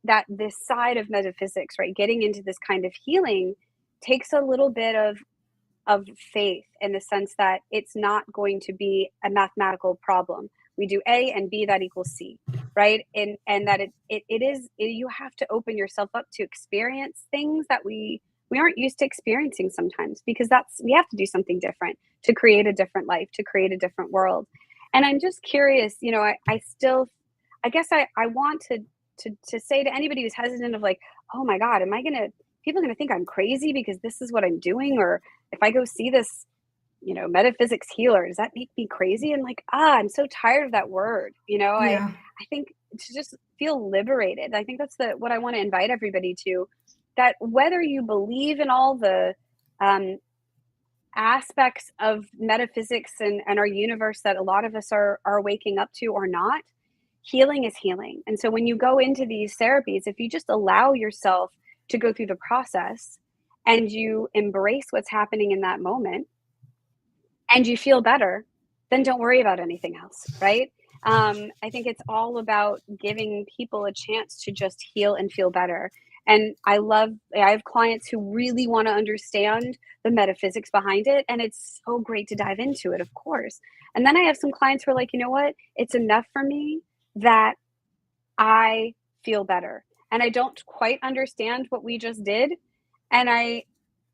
That this side of metaphysics, right, getting into this kind of healing takes a little bit of faith, in the sense that it's not going to be a mathematical problem. We do A and B, that equals C, right? And that you have to open yourself up to experience things that we aren't used to experiencing sometimes, because we have to do something different to create a different life, to create a different world. And I'm just curious, I still, I guess I want to say to anybody who's hesitant of like, oh my God, am I gonna people are going to think I'm crazy because this is what I'm doing. Or if I go see this, metaphysics healer, does that make me crazy? And like, I'm so tired of that word. Yeah. I think to just feel liberated. I think that's what I want to invite everybody to, that whether you believe in all the um, aspects of metaphysics and our universe that a lot of us are waking up to or not, healing is healing. And so when you go into these therapies, if you just allow yourself to go through the process and you embrace what's happening in that moment and you feel better, then don't worry about anything else, right? I think it's all about giving people a chance to just heal and feel better. And I have clients who really want to understand the metaphysics behind it. And it's so great to dive into it, of course. And then I have some clients who are like, you know what? It's enough for me that I feel better. And I don't quite understand what we just did. And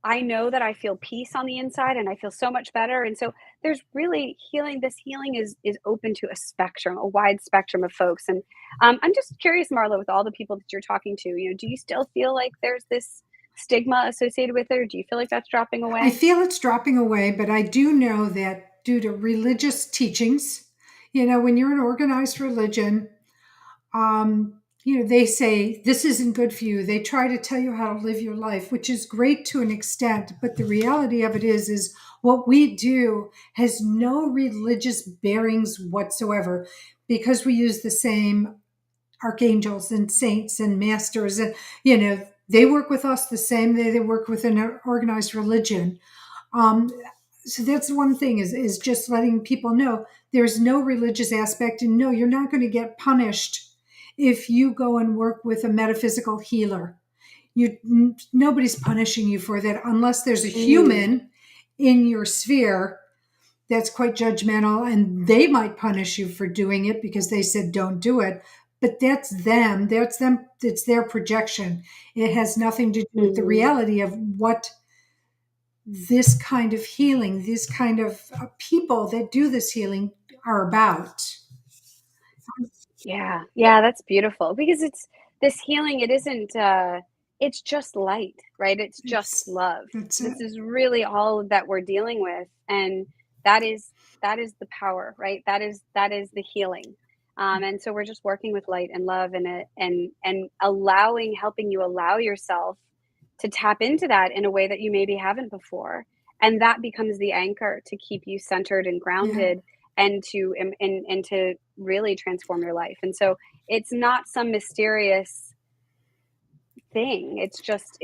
I know that I feel peace on the inside and I feel so much better. And so there's really healing. This healing is open to a spectrum, a wide spectrum of folks. And I'm just curious, Marla, with all the people that you're talking to, do you still feel like there's this stigma associated with it, or do you feel like that's dropping I away? feel it's dropping away, but I do know that due to religious teachings, when you're an organized religion, they say this isn't good for you. They try to tell you how to live your life, which is great to an extent. But the reality of it is what we do has no religious bearings whatsoever, because we use the same archangels and saints and masters, and they work with us the same they work with an organized religion. um, so that's one thing is just letting people know there's no religious aspect, and no, you're not going to get punished if you go and work with a metaphysical healer. Nobody's punishing you for that unless there's a Mm, human in your sphere that's quite judgmental, and they might punish you for doing it because they said don't do it. But that's them, it's their projection. It has nothing to do with the mm. reality of what this kind of healing, these kind of people that do this healing are about. Yeah, yeah, that's beautiful because it's this healing, it isn't it's just light, right? It's just It's love. that's This it. is really all that we're dealing with, and that is that is the power, right? That is the healing. And so we're just working with light and love and it and helping you allow yourself to tap into that in a way that you maybe haven't before. And that becomes the anchor to keep you centered and Yeah. grounded and to really transform your life. And so it's not some mysterious thing. It's just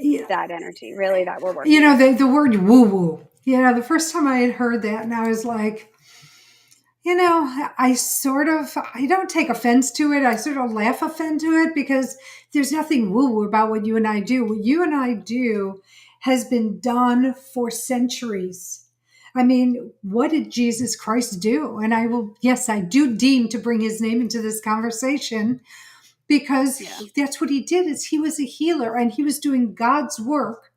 Yeah. that energy really that we're working with. The word woo woo. The first time I had heard that, and I was like, I don't take offense to it. I sort of laugh offend to it because there's nothing woo woo about what you and I do. What you and I do has been done for centuries. I mean, what did Jesus Christ do? And yes, I do deem to bring his name into this conversation because Yeah. that's what he did is he was a healer and he was doing God's work.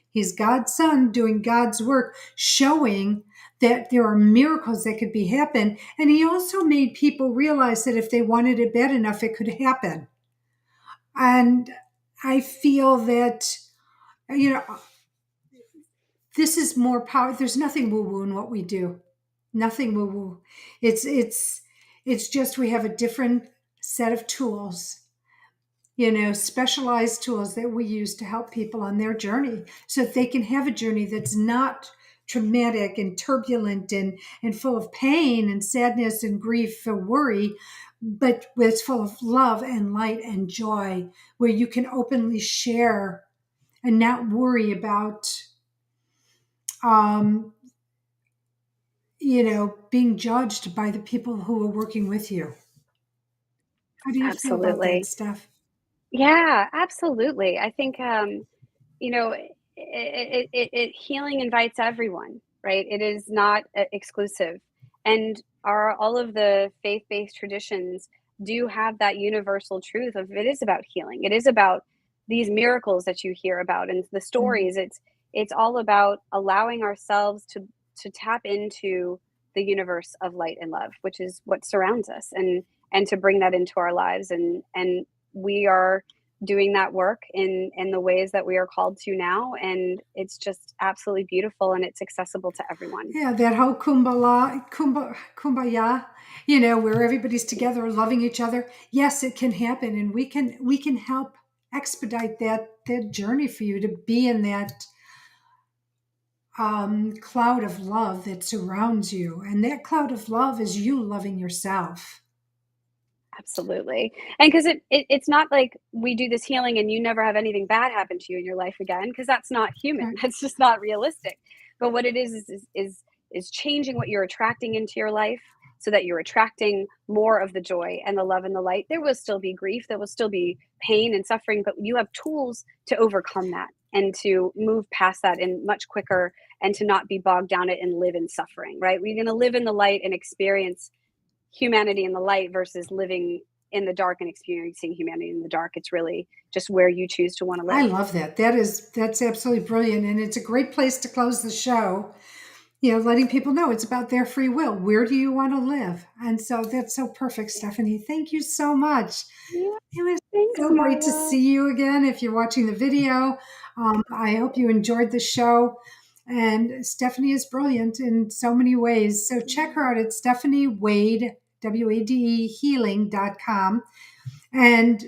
He's God's son doing God's work, showing that there are miracles that could be happen. And he also made people realize that if they wanted it bad enough, it could happen. And I feel that, you know, this is more power. There's nothing woo woo in what we do. Nothing woo woo. It's just we have a different set of tools, specialized tools that we use to help people on their journey so that they can have a journey that's not traumatic and turbulent and full of pain and sadness and grief and worry, but it's full of love and light and joy, where you can openly share and not worry about, um, being judged by the people who are working with you. How do you feel about that, Absolutely. Steph? Yeah, absolutely. I think you know, healing invites everyone, right? It is not exclusive. And are all of the faith-based traditions do have that universal truth of it is about healing. It is about these miracles that you hear about and the Mhm. stories. It's all about allowing ourselves to tap into the universe of light and love, which is what surrounds us, and to bring that into our lives. And we are doing that work in the ways that we are called to now, and it's just absolutely beautiful, and it's accessible to everyone. Yeah, that whole kumbaya, where everybody's together loving each other. Yes, it can happen, and we can help expedite that journey for you to be in that cloud of love that surrounds you. And that cloud of love is you loving yourself. Absolutely. And because it's not like we do this healing and you never have anything bad happen to you in your life again, because that's not human. Right. That's just not realistic. But what it is changing what you're attracting into your life so that you're attracting more of the joy and the love and the light. There will still be grief, there will still be pain and suffering, but you have tools to overcome that and to move past that in much quicker, and to not be bogged down it and live in suffering, right? We're going to live in the light and experience humanity in the light versus living in the dark and experiencing humanity in the dark. It's really just where you choose to want to I live. love that. That's absolutely brilliant. And it's a great place to close the show. Letting people know it's about their free will. Where do you want to live? And so that's so perfect, Stephanie. Thank you so much. Yeah, It was thanks, so great to Marla. see you again. If you're watching the video, I hope you enjoyed the show. And Stephanie is brilliant in so many ways. So check her out at Stephanie Wade, WADE healing.com, and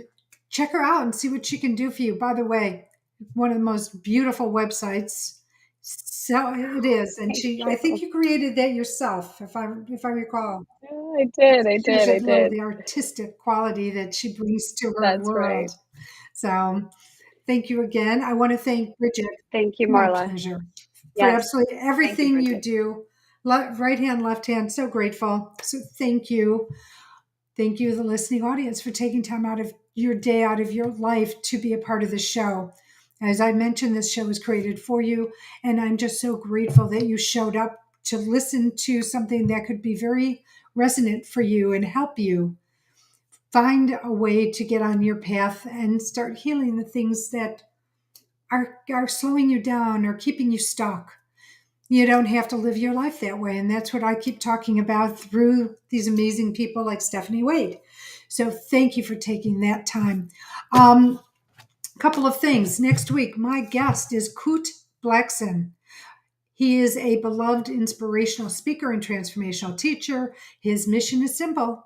check her out and see what she can do for you. By the way, one of the most beautiful websites. So it is. And Thank I think you. you created that yourself, if I recall. Yeah, I did. I Shows did. you I a little of did. the artistic quality that she brings to her That's right. world. So thank you again. I want to thank Bridget. Thank you, My Marla. pleasure for Yes. absolutely Thank you, everything you Bridget. do. Right hand, left hand. So grateful. So thank you. Thank you, the listening audience, for taking time out of your day, out of your life to be a part of the show. As I mentioned, this show was created for you, and I'm just so grateful that you showed up to listen to something that could be very resonant for you and help you find a way to get on your path and start healing the things that are slowing you down or keeping you stuck. You don't have to live your life that way. And that's what I keep talking about through these amazing people like Stephanie Wade. So thank you for taking that time. A couple of things. Next week, my guest is Kurt Blackson. He is a beloved inspirational speaker and transformational teacher. His mission is simple: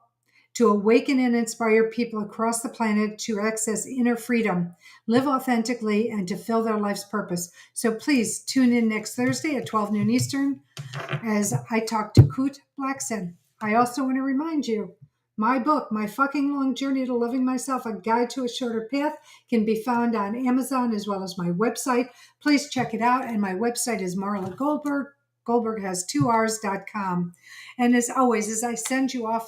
to awaken and inspire people across the planet to access inner freedom, live authentically, and to fill their life's purpose. So please tune in next Thursday at 12 noon Eastern as I talk to Kurt Blackson. I also want to remind you, my book, My Fucking Long Journey to Loving Myself, A Guide to a Shorter Path, can be found on Amazon as well as my website. Please check it out. And my website is Marla Goldberg. Goldberg has 2Rs.com. And as always, as I send you off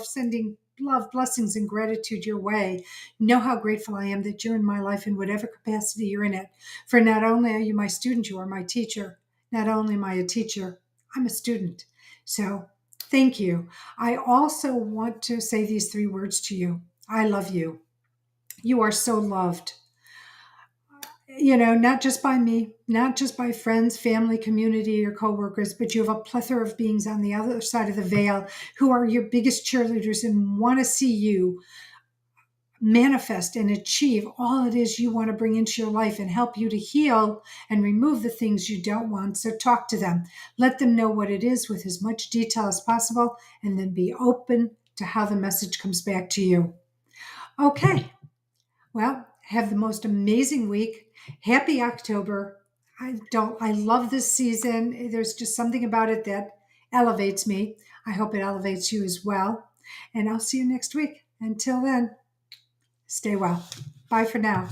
sending love, blessings, and gratitude your way. Know how grateful I am that you're in my life in whatever capacity you're in it. For not only are you my student, you are my teacher. Not only am I a teacher, I'm a student. So thank you. I also want to say these three words to you. I love you. You are so loved. Not just by me, not just by friends, family, community, or coworkers, but you have a plethora of beings on the other side of the veil who are your biggest cheerleaders and want to see you manifest and achieve all it is you want to bring into your life and help you to heal and remove the things you don't want. So talk to them. Let them know what it is with as much detail as possible, and then be open to how the message comes back to you. Okay. Well, have the most amazing week. Happy October. I love this season. There's just something about it that elevates me. I hope it elevates you as well. And I'll see you next week. Until then, stay well. Bye for now.